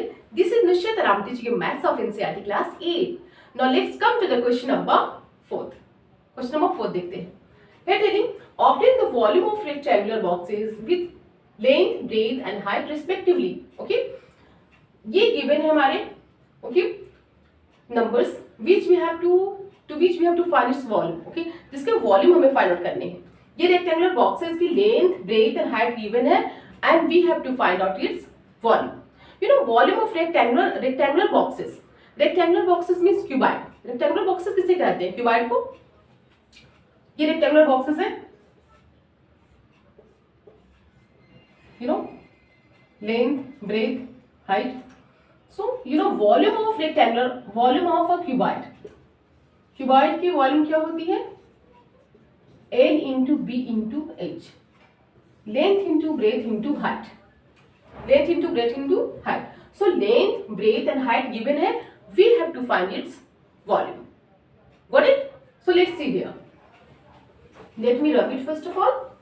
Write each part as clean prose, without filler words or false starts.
tutorial. This is Nushat and I'm teaching you maths of NCERT class 8. Now let's come to the question number 4. Question number 4 देखते हैं. Heading: obtain the volume of rectangular boxes with length, breadth and height respectively. Okay? ये given है हमारे. Okay? Numbers which we have to find its volume. Okay? जिसके volume हमें find out करने हैं. ये rectangular boxes की length, breadth and height given है and we have to find out its volume. You know volume of rectangular boxes. Rectangular boxes means cuboid. Rectangular boxes किसे कहते हैं? Cuboid को. ये rectangular boxes है. You know length, breadth, height. So you know volume of a cuboid. Cuboid की volume क्या होती है? L into B into H. Length into breadth into height. Length into breadth into height. So length, breadth and height given है. We have to find its volume. Got it? So let's see here. Let me rub it first of all.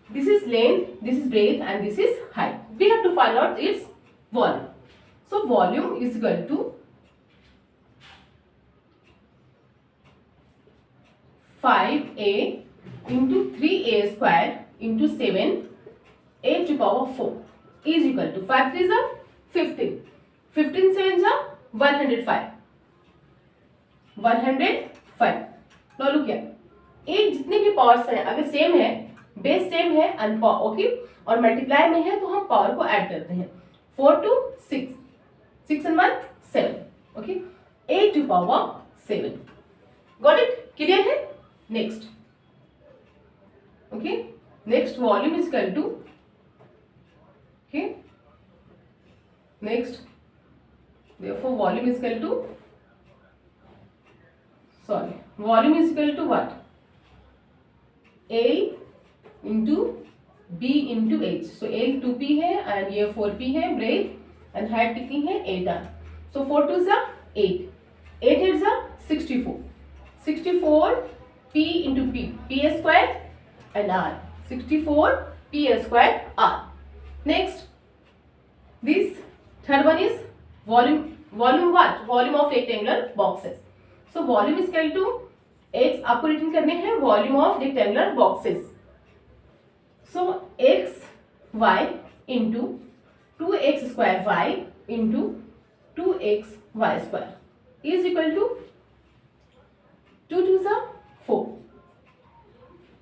This is length, this is breadth and this is height. We have to find out its volume. So volume is equal to 5a into 3a square into 7a to power 4 is equal to 5 3 is 15. 15 7 is 105. 105. Now look here. एक जितने भी powers हैं अगर same है, base same है and okay और multiply में है तो हम पावर को ऐड करते हैं. 4 to 6. 6 and 1 7. Okay. 8 to power 7. Got it? Clear है? Next. Okay. Next volume is equal to. Okay. Next. Therefore volume is equal to. Sorry. Volume is equal to what? L into B into H. So L 2P है and ये 4P है breadth and height कितनी है 8R. So 4 2 is 8. 8 is 64. 64 P into P. P square and R. 64 P square R. Next, this third one is volume. Volume what? Volume of rectangular boxes. So volume is equal to x. आपको return करने हैं volume of rectangular boxes. So x y into 2x square y into 2x y square is equal to 2 2 is 4.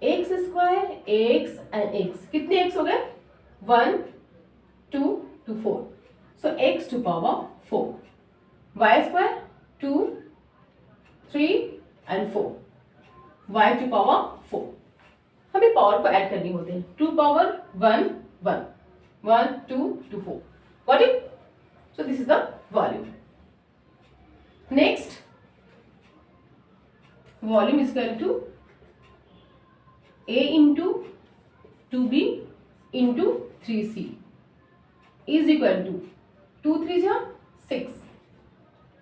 x square x and x कितने x हो गए? 1 2 to 4. So x to power 4. y square 2 3 and 4. y to power 4. हमें power को add करनी होते हैं. 2 power 1 1 1 2 to 4. Got it? So this is the volume. Next, volume is equal to A into 2B into 3C is equal to 2 3 जा 6.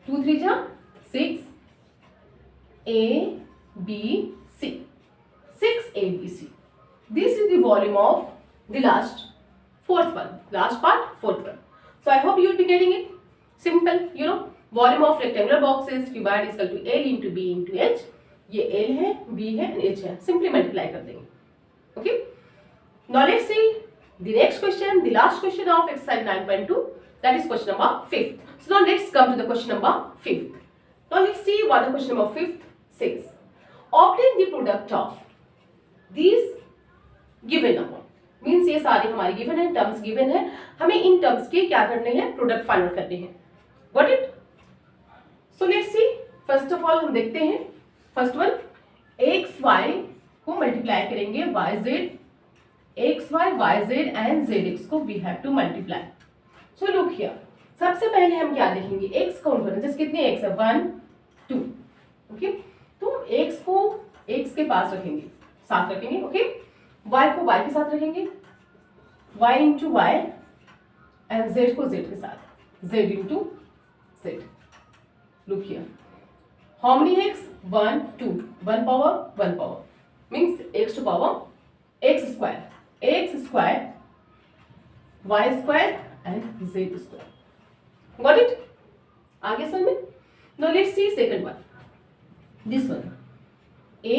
2 3 जा 6 A B C. 6 A B C. This is the volume of the fourth one. Last part, fourth one. So I hope you will be getting it. Simple, you know. Volume of rectangular boxes cuboid is equal to L into B into H. ये L है, B है and H है. Simply multiply कर देंगे. Okay. Now let's see the next question, the last question of exercise 9.2. That is question number 5th. So now let's come to the question number 5th. Now let's see what the question number 5th says. Obtain the product of these given number. Means ये सारे हमारे given है, terms given है, हमें in terms के क्या करने हैं? प्रोडक्ट फाइंड आउट करने हैं. Got it? So let's see. First of all हम देखते हैं फर्स्ट वन एक्स वाई को मल्टीप्लाई करेंगे Y Z. X Y Z and Z X को we have to multiply. So look here. सबसे पहले हम क्या देखेंगे? एक्स काउंट करें. जैसे कितने एक्स है? 1 2. ओके. तो एक्स को एक्स के पास रखेंगे, साथ रखेंगे. ओके. y को y के साथ रखेंगे. y into y and z को z के साथ. z into z. Look here. How many x? 1 2. 1 power 1 power means x to power x square. x square y square and z square. Got it? आगे समझ में? Now let's see second one. This one. A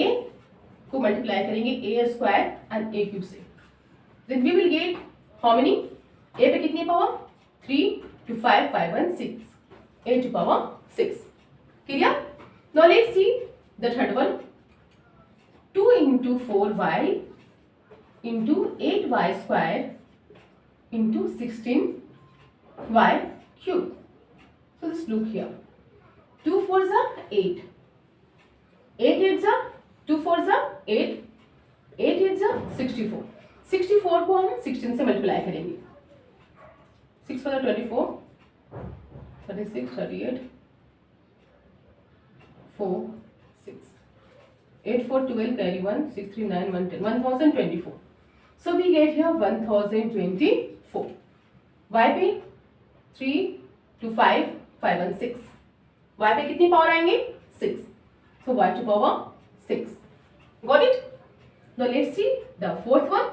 को multiply करेंगे a square and a cube से. Then we will get how many? a पे कितनी power? 3 to 5, 5 and 6. a to power 6. Clear? Now let's see the third one. 2 into 4y into 8y square into 16y cube. So just look here. 2 4s are 8. 8 8s are 2 4s are 8. 8 8s are 64. 64 को हम 16 से multiply करेंगे. 6 4 24, 36, 38, 4, 6. 8 4 12 carry 1, 6 3 9 1 10, 1024. So we get here 1024. Y पे 3 to 5, 5 and 6. Y पे कितनी power आएंगे? 6. So y to power 6. Got it? Now let's see the fourth one.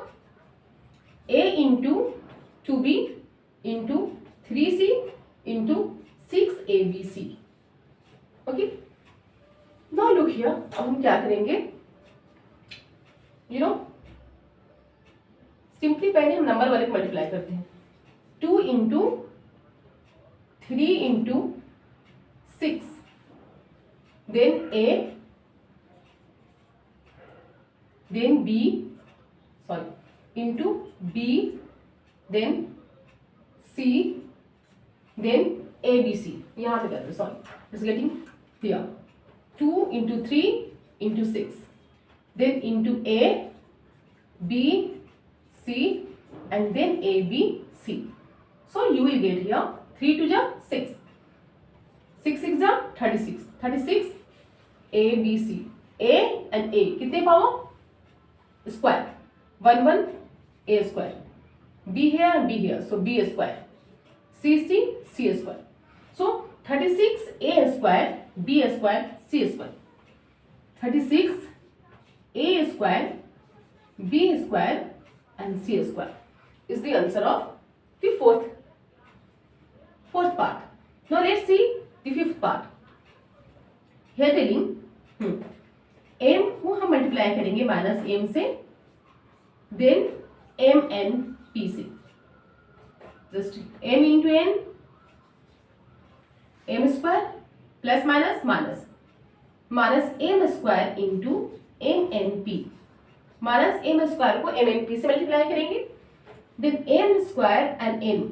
A into 2b into 3c into 6abc. Okay? Now look here. अब हम क्या करेंगे? Simply पहले हम नंबर वाले को मल्टीप्लाई करते हैं. 2 into 3 into 6, then a, then b, into b, then c, then abc. यहाँ पे करते हैं, it's getting here. 2 into 3 into 6, then into a, b, c and then a, b, c. So you will get here 3 to the 6, 6 6 the 36, 36 a, b, c. a and a कितने power? Square. 1 1 a square. b here and b here, so b square. c c c square. So 36 a square, b square, c square. 36 a square, b square and c square is the answer of the fourth part. Now let's see the fifth part. Here telling m को हम multiply करेंगे minus m से, then m n p से. जस्ट m into n, m square plus minus minus minus m square into m n p. Minus m square को m n p से multiply करेंगे, then m square and m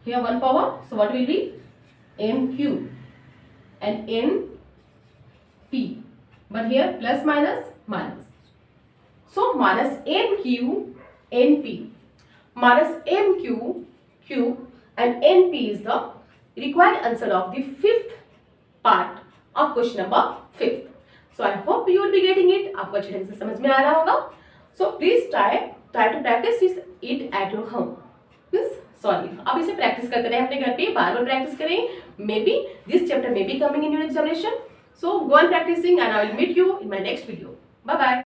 here one power, so what will be m cube and n p, but here plus minus minus, so minus m cube n p, minus m cube and n p is the required answer of the fifth part of question number 5. So I hope you will be getting it. आपको अच्छे ढंग से समझ में आ रहा होगा. So please try to practice it at your home. अब इसे प्रैक्टिस करते रहे अपने घर पे, बार बार प्रैक्टिस करें. May be this chapter may be coming in your examination. So go on practicing and I will meet you in my next video. Bye bye.